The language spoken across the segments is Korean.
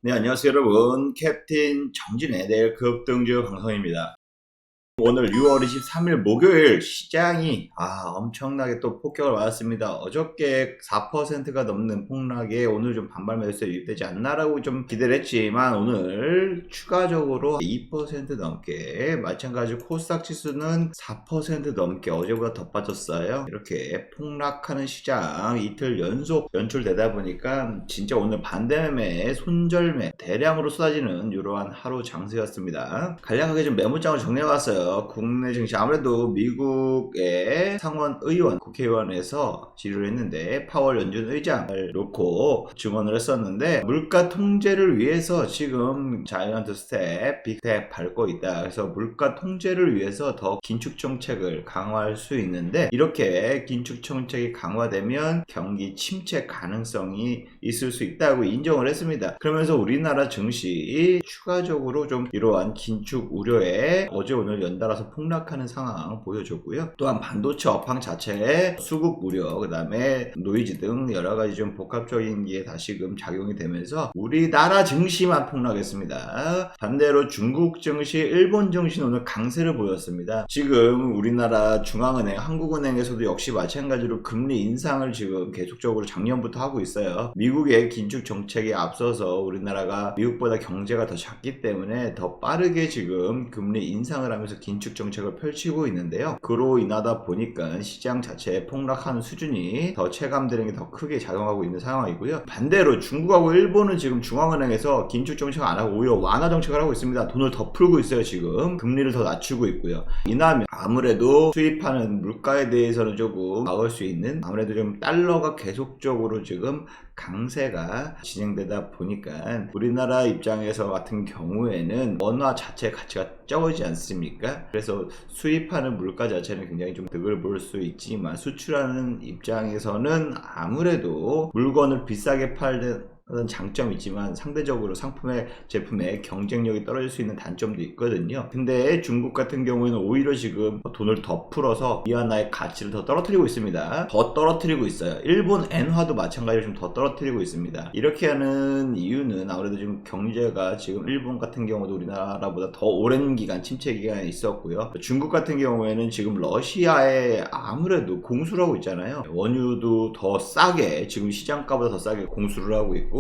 네, 안녕하세요 여러분. 캡틴 정진의 내일 급등주 방송입니다. 오늘 6월 23일 목요일 시장이 엄청나게 또 폭격을 맞았습니다. 어저께 4%가 넘는 폭락에 오늘 좀 반발 매수세 유입되지 않나라고 좀 기대를 했지만 오늘 추가적으로 2% 넘게, 마찬가지로 코스닥 지수는 4% 넘게 어제보다 더 빠졌어요. 이렇게 폭락하는 시장 이틀 연속 연출되다 보니까 진짜 오늘 반대매, 손절매 대량으로 쏟아지는 이러한 하루 장세였습니다. 간략하게 좀 메모장을 정리해봤어요. 국내 증시, 아무래도 미국의 상원 의원, 국회의원에서 질의를 했는데 파월 연준 의장을 놓고 증언을 했었는데, 물가 통제를 위해서 지금 자이언트 스텝, 빅스텝 밟고 있다. 그래서 물가 통제를 위해서 더 긴축 정책을 강화할 수 있는데, 이렇게 긴축 정책이 강화되면 경기 침체 가능성이 있을 수 있다고 인정을 했습니다. 그러면서 우리나라 증시 추가적으로 좀 이러한 긴축 우려에 어제 오늘 연달아서 폭락하는 상황 보여줬고요. 또한 반도체 업황 자체의 수급 우려, 그 다음에 노이즈 등 여러가지 좀 복합적인 게 다시금 작용이 되면서 우리나라 증시만 폭락했습니다. 반대로 중국 증시, 일본 증시는 오늘 강세를 보였습니다. 지금 우리나라 중앙은행, 한국은행에서도 역시 마찬가지로 금리 인상을 지금 계속적으로 작년부터 하고 있어요. 미국의 긴축 정책에 앞서서 우리나라가 미국보다 경제가 더 작기 때문에 더 빠르게 지금 금리 인상을 하면서 긴축 정책을 펼치고 있는데요. 그로 인하다 보니까 시장 자체의 폭락하는 수준이 더 체감되는 게 더 크게 작용하고 있는 상황이고요. 반대로 중국하고 일본은 지금 중앙은행에서 긴축 정책을 안 하고 오히려 완화 정책을 하고 있습니다. 돈을 더 풀고 있어요. 지금 금리를 더 낮추고 있고요. 이나면 아무래도 수입하는 물가에 대해서는 조금 막을 수 있는, 아무래도 좀 달러가 계속적으로 지금 강세가 진행되다 보니까 우리나라 입장에서 같은 경우에는 원화 자체 가치가 적어지지 않습니까? 그래서 수입하는 물가 자체는 굉장히 좀 득을 볼 수 있지만 수출하는 입장에서는 아무래도 물건을 비싸게 팔는 장점이 있지만 상대적으로 상품의 제품의 경쟁력이 떨어질 수 있는 단점도 있거든요. 근데 중국 같은 경우에는 오히려 지금 돈을 더 풀어서 위안화의 가치를 더 떨어뜨리고 있습니다. 더 떨어뜨리고 있어요. 일본 엔화도 마찬가지로 좀 더 떨어뜨리고 있습니다. 이렇게 하는 이유는 아무래도 지금 경제가 지금 일본 같은 경우도 우리나라보다 더 오랜 기간 침체 기간에 있었고요. 중국 같은 경우에는 지금 러시아에 아무래도 공수를 하고 있잖아요. 원유도 더 싸게, 지금 시장가보다 더 싸게 공수를 하고 있고,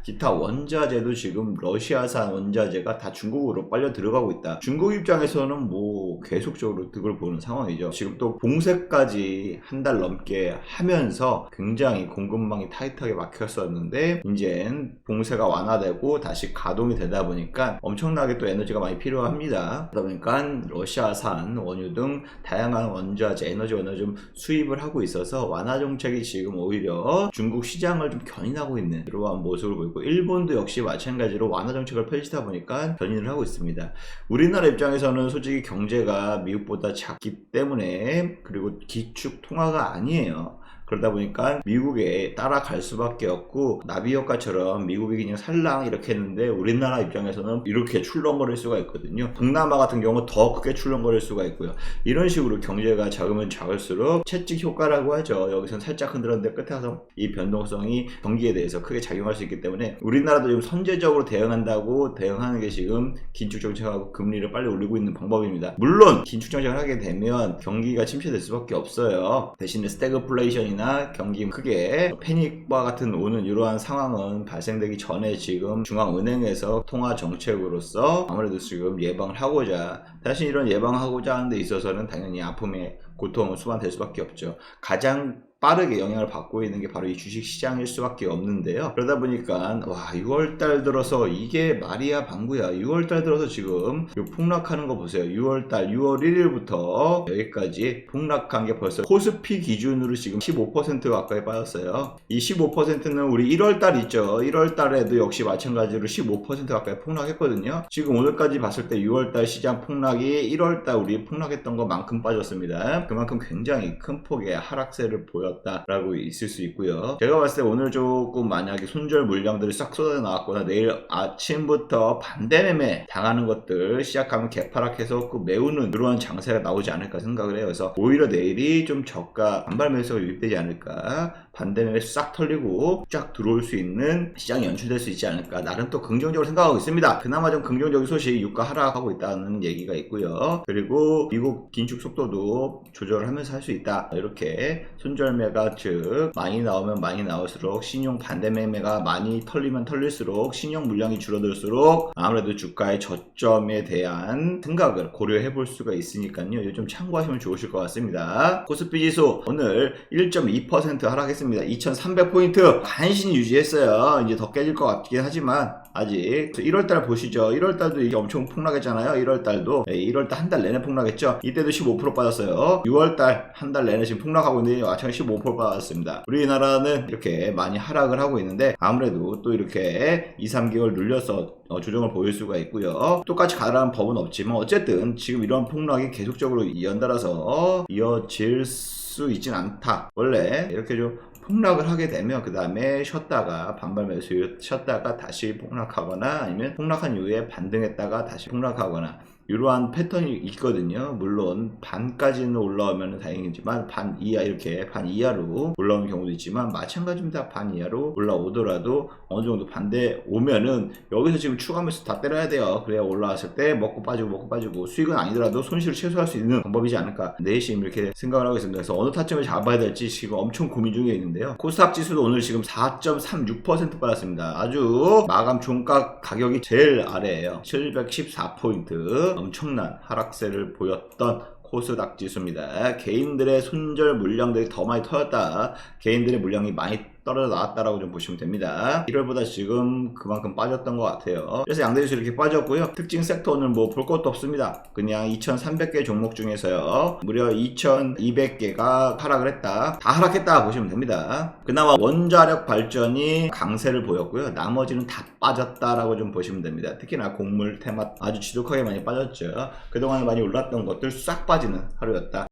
기타 원자재도 지금 러시아산 원자재가 다 중국으로 빨려 들어가고 있다. 중국 입장에서는 뭐 계속적으로 득을 보는 상황이죠. 지금 또 봉쇄까지 한 달 넘게 하면서 굉장히 공급망이 타이트하게 막혔었는데 이젠 봉쇄가 완화되고 다시 가동이 되다 보니까 엄청나게 또 에너지가 많이 필요합니다. 그러다 보니까 러시아산 원유 등 다양한 원자재, 에너지 좀 수입을 하고 있어서 완화 정책이 지금 오히려 중국 시장을 좀 견인하고 있는 이러한 모습을 보이고, 일본도 역시 마찬가지로 완화 정책을 펼치다 보니까 견인을 하고 있습니다. 우리나라 입장에서는 솔직히 경제가 미국보다 작기 때문에, 그리고 기축 통화가 아니에요. 그러다 보니까 미국에 따라갈 수밖에 없고, 나비효과처럼 미국이 그냥 살랑 이렇게 했는데 우리나라 입장에서는 이렇게 출렁거릴 수가 있거든요. 동남아 같은 경우 더 크게 출렁거릴 수가 있고요. 이런 식으로 경제가 작으면 작을수록 채찍 효과라고 하죠. 여기서는 살짝 흔들었는데 끝에 가서 이 변동성이 경기에 대해서 크게 작용할 수 있기 때문에 우리나라도 지금 선제적으로 대응한다고 대응하는 게 지금 긴축 정책하고 금리를 빨리 올리고 있는 방법입니다. 물론 긴축 정책을 하게 되면 경기가 침체될 수밖에 없어요. 대신에 스태그플레이션이 경기 크게 패닉과 같은 오는 이러한 상황은 발생되기 전에 지금 중앙은행에서 통화 정책으로서 아무래도 지금 예방을 하고자, 사실 이런 예방하고자 하는 데 있어서는 당연히 아픔의 고통을 수반될 수밖에 없죠. 가장 빠르게 영향을 받고 있는 게 바로 이 주식시장일 수밖에 없는데요. 그러다 보니까 6월달 들어서 이게 말이야 방구야. 6월달 들어서 지금 폭락하는 거 보세요. 6월달 6월 1일부터 여기까지 폭락한 게 벌써 코스피 기준으로 지금 15% 가까이 빠졌어요. 이 15%는 우리 1월달 있죠. 1월달에도 역시 마찬가지로 15% 가까이 폭락했거든요. 지금 오늘까지 봤을 때 6월달 시장 폭락이 1월달 우리 폭락했던 것만큼 빠졌습니다. 그만큼 굉장히 큰 폭의 하락세를 보였다라고 있을 수 있고요. 제가 봤을 때 오늘 조금 만약에 손절 물량들이 싹 쏟아 나왔거나 내일 아침부터 반대 매매 당하는 것들 시작하면 개파락해서 그 메우는 그러한 장세가 나오지 않을까 생각을 해요. 그래서 오히려 내일이 좀 저가 반발 매수가 유입되지 않을까, 반대 매매 싹 털리고 쫙 들어올 수 있는 시장이 연출될 수 있지 않을까, 나름 또 긍정적으로 생각하고 있습니다. 그나마 좀 긍정적인 소식, 유가 하락하고 있다는 얘기가 있고요. 그리고 미국 긴축 속도도 조절하면서 할 수 있다. 이렇게 손절매가 즉 많이 나오면 많이 나올수록, 신용 반대 매매가 많이 털리면 털릴수록 신용 물량이 줄어들수록 아무래도 주가의 저점에 대한 생각을 고려해 볼 수가 있으니까요. 이거 좀 참고하시면 좋으실 것 같습니다. 코스피 지수 오늘 1.2% 하락했습니다. 2300포인트 간신히 유지했어요. 이제 더 깨질 것 같긴 하지만 아직 1월달 보시죠. 1월달도 이게 엄청 폭락했잖아요. 1월달도 1월달 한 달 내내 폭락했죠. 이때도 15% 빠졌어요. 6월달 한 달 내내 지금 폭락하고 있는데 마찬가지 15% 빠졌습니다. 우리나라는 이렇게 많이 하락을 하고 있는데 아무래도 또 이렇게 2-3개월 눌려서 조정을 보일 수가 있고요. 똑같이 가라는 법은 없지만 어쨌든 지금 이런 폭락이 계속적으로 연달아서 이어질 수 있진 않다. 원래 이렇게 좀 폭락을 하게 되면 그 다음에 쉬었다가 반발 매수 쉬었다가 다시 폭락하거나 아니면 폭락한 이후에 반등했다가 다시 폭락하거나 이러한 패턴이 있거든요. 물론 반까지는 올라오면 다행이지만 반 이하, 이렇게 반 이하로 올라오는 경우도 있지만 마찬가지입니다. 반 이하로 올라오더라도 어느 정도 반대 오면은 여기서 지금 추가 매수 다 때려야 돼요. 그래야 올라왔을 때 먹고 빠지고 수익은 아니더라도 손실을 최소화할 수 있는 방법이지 않을까, 내심 이렇게 생각을 하고 있습니다. 그래서 어느 타점을 잡아야 될지 지금 엄청 고민 중에 있는데요. 코스닥 지수도 오늘 지금 4.36% 빠졌습니다. 아주 마감 종가 가격이 제일 아래에요. 714포인트. 엄청난 하락세를 보였던 코스닥 지수입니다. 개인들의 손절 물량들이 더 많이 터졌다. 개인들의 물량이 많이 떨어져 나왔다라고 좀 보시면 됩니다. 1월보다 지금 그만큼 빠졌던 것 같아요. 그래서 양대지수 이렇게 빠졌고요. 특징 섹터 오늘 뭐 볼 것도 없습니다. 그냥 2300개 종목 중에서요 무려 2200개가 하락을 했다. 다 하락했다 보시면 됩니다. 그나마 원자력 발전이 강세를 보였고요. 나머지는 다 빠졌다라고 좀 보시면 됩니다. 특히나 곡물 테마 아주 지독하게 많이 빠졌죠. 그동안 많이 올랐던 것들 싹 빠지는 하루였다.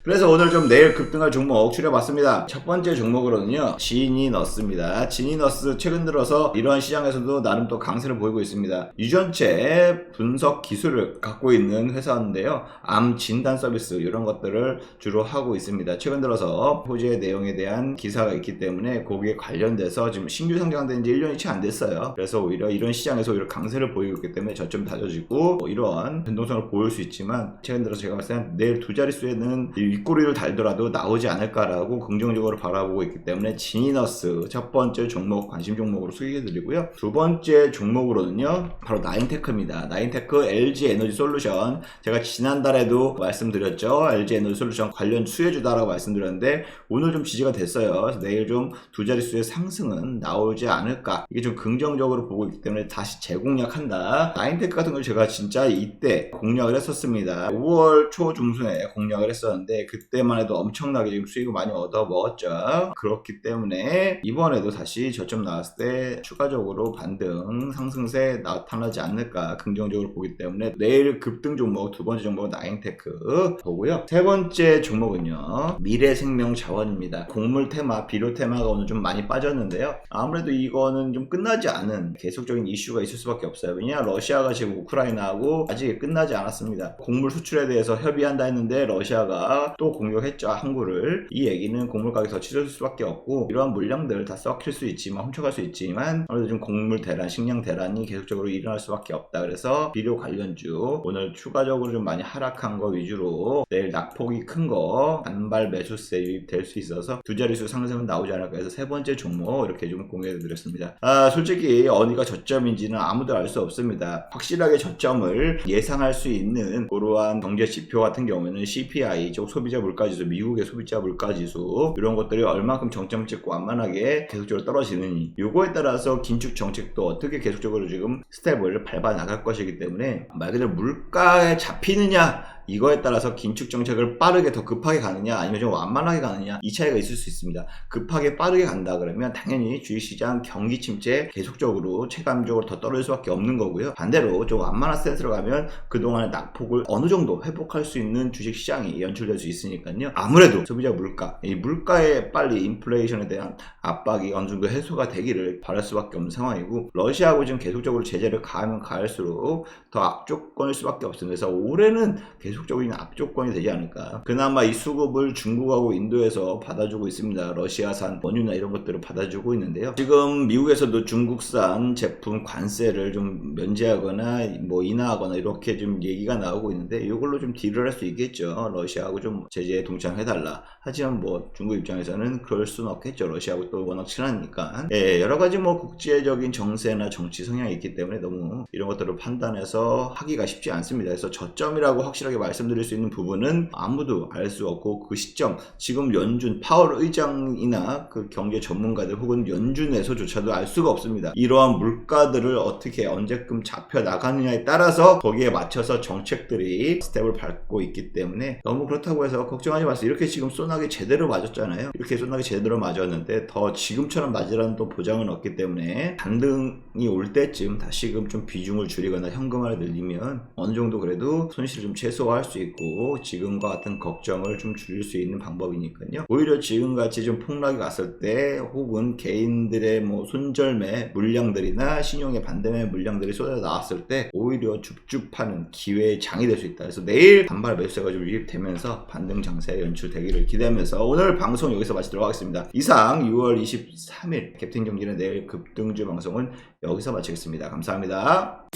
그래서 오늘 좀 내일 급등할 종목 추려봤습니다. 첫 번째 종목으로는요, 지니너스입니다. 지니너스 최근 들어서 이러한 시장에서도 나름 또 강세를 보이고 있습니다. 유전체 분석 기술을 갖고 있는 회사인데요, 암 진단 서비스 이런 것들을 주로 하고 있습니다. 최근 들어서 호재의 내용에 대한 기사가 있기 때문에 거기에 관련돼서 지금 신규 상장된 지 1년이 채 안 됐어요. 그래서 오히려 이런 시장에서 오히려 강세를 보이고 있기 때문에 저점 다져지고 이러한 변동성을 보일 수 있지만, 최근 들어서 제가 봤을 때 내일 두 자릿수에는 윗꼬리를 달더라도 나오지 않을까라고 긍정적으로 바라보고 있기 때문에 지니너스 첫 번째 종목, 관심 종목으로 소개해드리고요. 두 번째 종목으로는요, 바로 나인테크입니다. 나인테크 LG 에너지 솔루션, 제가 지난달에도 말씀드렸죠. LG 에너지 솔루션 관련 수혜주다라고 말씀드렸는데 오늘 좀 지지가 됐어요. 그래서 내일 좀 두 자릿수의 상승은 나오지 않을까, 이게 좀 긍정적으로 보고 있기 때문에 다시 재공략한다. 나인테크 같은 걸 제가 진짜 이때 공략을 했었습니다. 5월 초 중순에 공략을 했었는데 그때만 해도 엄청나게 지금 수익을 많이 얻어 먹었죠. 그렇기 때문에 이번에도 다시 저점 나왔을 때 추가적으로 반등 상승세 나타나지 않을까 긍정적으로 보기 때문에 내일 급등 종목 두 번째 종목은 나인테크 보고요. 세 번째 종목은요, 미래생명자원입니다. 곡물 테마, 비료 테마가 오늘 좀 많이 빠졌는데요, 아무래도 이거는 좀 끝나지 않은 계속적인 이슈가 있을 수밖에 없어요. 왜냐, 러시아가 지금 우크라이나하고 아직 끝나지 않았습니다. 곡물 수출에 대해서 협의한다 했는데 러시아가 또 공격했죠, 항구를. 이 얘기는 곡물 가격이 더 치솟을 수밖에 없고 이러한 물량들 다 썩힐 수 있지만, 훔쳐갈 수 있지만 아무래도 좀 곡물 대란, 식량 대란이 계속적으로 일어날 수밖에 없다. 그래서 비료 관련주 오늘 추가적으로 좀 많이 하락한 거 위주로 내일 낙폭이 큰 거 반발 매수세 유입될 수 있어서 두 자릿수 상승은 나오지 않을까 해서 세 번째 종목 이렇게 좀 공개해 드렸습니다. 솔직히 어디가 저점인지는 아무도 알 수 없습니다. 확실하게 저점을 예상할 수 있는 그러한 경제 지표 같은 경우에는 CPI, 즉 소비자 물가지수, 미국의 소비자 물가지수 이런 것들이 얼만큼 정점 찍고 완만하게 계속적으로 떨어지느니, 요거에 따라서 긴축 정책도 어떻게 계속적으로 지금 스텝을 밟아 나갈 것이기 때문에 말 그대로 물가에 잡히느냐 이거에 따라서 긴축 정책을 빠르게 더 급하게 가느냐 아니면 좀 완만하게 가느냐 이 차이가 있을 수 있습니다. 급하게 빠르게 간다 그러면 당연히 주식시장 경기 침체 계속적으로 체감적으로 더 떨어질 수밖에 없는 거고요. 반대로 좀 완만한 스탠스로 가면 그동안의 낙폭을 어느 정도 회복할 수 있는 주식시장이 연출될 수 있으니까요. 아무래도 소비자 물가, 이 물가에 빨리 인플레이션에 대한 압박이 어느 정도 해소가 되기를 바랄 수밖에 없는 상황이고, 러시아하고 지금 계속적으로 제재를 가하면 가할수록 더 악조건일 수밖에 없습니다. 그래서 올해는 계속적인 악조건이 되지 않을까. 그나마 이 수급을 중국하고 인도에서 받아주고 있습니다. 러시아산 원유나 이런 것들을 받아주고 있는데요. 지금 미국에서도 중국산 제품 관세를 좀 면제하거나 뭐 인하하거나 이렇게 좀 얘기가 나오고 있는데, 이걸로 좀 딜을 할 수 있겠죠. 러시아하고 좀 제재에 동참해달라. 하지만 뭐 중국 입장에서는 그럴 수는 없겠죠. 러시아하고 또 워낙 친하니까. 예, 여러 가지 뭐 국제적인 정세나 정치 성향이 있기 때문에 너무 이런 것들을 판단해서 하기가 쉽지 않습니다. 그래서 저점이라고 확실하게 말씀드릴 수 있는 부분은 아무도 알 수 없고, 그 시점, 지금 연준 파월 의장이나 그 경제 전문가들 혹은 연준에서조차도 알 수가 없습니다. 이러한 물가들을 어떻게 언제끔 잡혀 나가느냐에 따라서 거기에 맞춰서 정책들이 스텝을 밟고 있기 때문에 너무 그렇다고 해서 걱정하지 마세요. 이렇게 지금 소나기 제대로 맞았잖아요. 이렇게 소나기 제대로 맞았는데 더 지금처럼 맞으라는 또 보장은 없기 때문에 반등이 올 때쯤 다시금 좀 비중을 줄이거나 현금화를 늘리면 어느 정도 그래도 손실을 좀 최소화할 수 있고, 지금과 같은 걱정을 좀 줄일 수 있는 방법이니까요. 오히려 지금같이 좀 폭락이 왔을 때 혹은 개인들의 뭐 손절매 물량들이나 신용의 반대매 물량들이 쏟아 나왔을 때 오히려 줍줍하는 기회의 장이 될 수 있다. 그래서 내일 단발 매수세가 좀 유입되면서 반등 장세에 연출되기를 기대하면서 오늘 방송 여기서 마치도록 하겠습니다. 이상 6월 23일 캡틴 정진의 내일 급등주 방송은 여기서 마치겠습니다. 감사합니다.